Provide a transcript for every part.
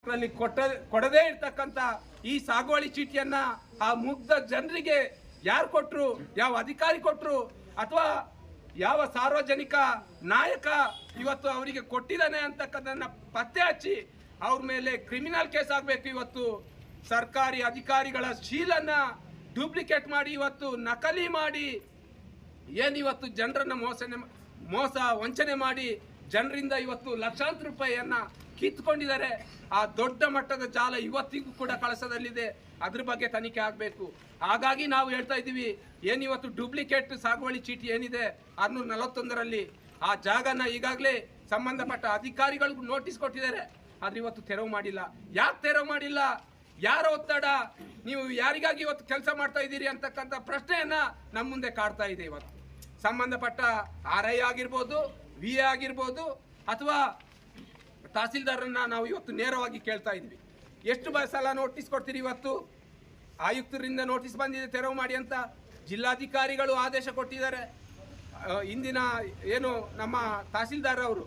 ಕೊಡದೇ ಇರ್ತಕ್ಕಂಥ ಈ ಸಾಗುವಳಿ ಚೀಟಿಯನ್ನ ಆ ಮುಗ್ಧ ಜನರಿಗೆ ಯಾರು ಕೊಟ್ಟರು, ಯಾವ ಅಧಿಕಾರಿ ಕೊಟ್ಟರು, ಅಥವಾ ಯಾವ ಸಾರ್ವಜನಿಕ ನಾಯಕ ಇವತ್ತು ಅವರಿಗೆ ಕೊಟ್ಟಿದ್ದಾನೆ ಅಂತಕ್ಕಂಥದ್ದನ್ನ ಪತ್ತೆ ಹಚ್ಚಿ ಅವ್ರ ಮೇಲೆ ಕ್ರಿಮಿನಲ್ ಕೇಸ್ ಆಗಬೇಕು. ಇವತ್ತು ಸರ್ಕಾರಿ ಅಧಿಕಾರಿಗಳ ಶೀಲನ್ನ ಡೂಪ್ಲಿಕೇಟ್ ಮಾಡಿ, ಇವತ್ತು ನಕಲಿ ಮಾಡಿ, ಏನಿವತ್ತು ಜನರನ್ನ ಮೋಸ ವಂಚನೆ ಮಾಡಿ ಜನರಿಂದ ಇವತ್ತು ಲಕ್ಷಾಂತರ ರೂಪಾಯಿಯನ್ನ ಕಿತ್ಕೊಂಡಿದ್ದಾರೆ. ಆ ದೊಡ್ಡ ಮಟ್ಟದ ಜಾಲ ಇವತ್ತಿಗೂ ಕೂಡ ಕಳಸದಲ್ಲಿದೆ. ಅದ್ರ ಬಗ್ಗೆ ತನಿಖೆ ಆಗಬೇಕು. ಹಾಗಾಗಿ ನಾವು ಹೇಳ್ತಾ ಇದ್ದೀವಿ, ಏನಿವತ್ತು ಡೂಪ್ಲಿಕೇಟ್ ಸಾಗುವಳಿ ಚೀಟಿ ಏನಿದೆ 641ರಲ್ಲಿ ಆ ಜಾಗನ ಈಗಾಗಲೇ ಸಂಬಂಧಪಟ್ಟ ಅಧಿಕಾರಿಗಳಿಗೂ ನೋಟಿಸ್ ಕೊಟ್ಟಿದ್ದಾರೆ. ಆದ್ರೆ ಇವತ್ತು ತೆರವು ಮಾಡಿಲ್ಲ. ಯಾಕೆ ತೆರವು ಮಾಡಿಲ್ಲ? ಯಾರ ಒತ್ತಡ? ನೀವು ಯಾರಿಗಾಗಿ ಇವತ್ತು ಕೆಲಸ ಮಾಡ್ತಾ ಇದ್ದೀರಿ ಅಂತಕ್ಕಂಥ ಪ್ರಶ್ನೆಯನ್ನ ನಮ್ಮ ಮುಂದೆ ಕಾಡ್ತಾ ಇದೆ. ಇವತ್ತು ಸಂಬಂಧಪಟ್ಟ RI ಆಗಿರ್ಬೋದು, VA ಆಗಿರ್ಬೋದು, ಅಥವಾ ತಹಸೀಲ್ದಾರನ್ನ ನಾವು ಇವತ್ತು ನೇರವಾಗಿ ಕೇಳ್ತಾ ಇದ್ವಿ, ಎಷ್ಟು ಸಲ ನೋಟಿಸ್ ಕೊಡ್ತೀರಿ? ಇವತ್ತು ಆಯುಕ್ತರಿಂದ ನೋಟಿಸ್ ಬಂದಿದೆ ತೆರವು ಮಾಡಿ ಅಂತ, ಜಿಲ್ಲಾಧಿಕಾರಿಗಳು ಆದೇಶ ಕೊಟ್ಟಿದ್ದಾರೆ. ಇಂದಿನ ಏನು ನಮ್ಮ ತಹಸೀಲ್ದಾರ್ ಅವರು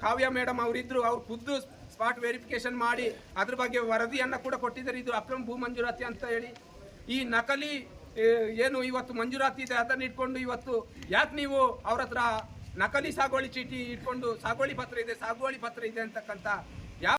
ಕಾವ್ಯ ಮೇಡಮ್ ಅವರಿದ್ದರು, ಅವ್ರು ಖುದ್ದು ಸ್ಪಾಟ್ ವೆರಿಫಿಕೇಶನ್ ಮಾಡಿ ಅದ್ರ ಬಗ್ಗೆ ವರದಿಯನ್ನು ಕೂಡ ಕೊಟ್ಟಿದ್ದಾರೆ. ಇದು ಅಕ್ರಮ ಭೂ ಮಂಜೂರಾತಿ ಅಂತ ಹೇಳಿ. ಈ ನಕಲಿ ಏನು ಇವತ್ತು ಮಂಜೂರಾತಿ ಇದೆ ಅದನ್ನು ಇಟ್ಕೊಂಡು ಇವತ್ತು ಯಾಕೆ ನೀವು ಅವ್ರ ಹತ್ರ ನಕಲಿ ಸಾಗುವಳಿ ಚೀಟಿ ಇಟ್ಕೊಂಡು ಸಾಗುವಳಿ ಪತ್ರ ಇದೆ ಅಂತಕ್ಕಂಥ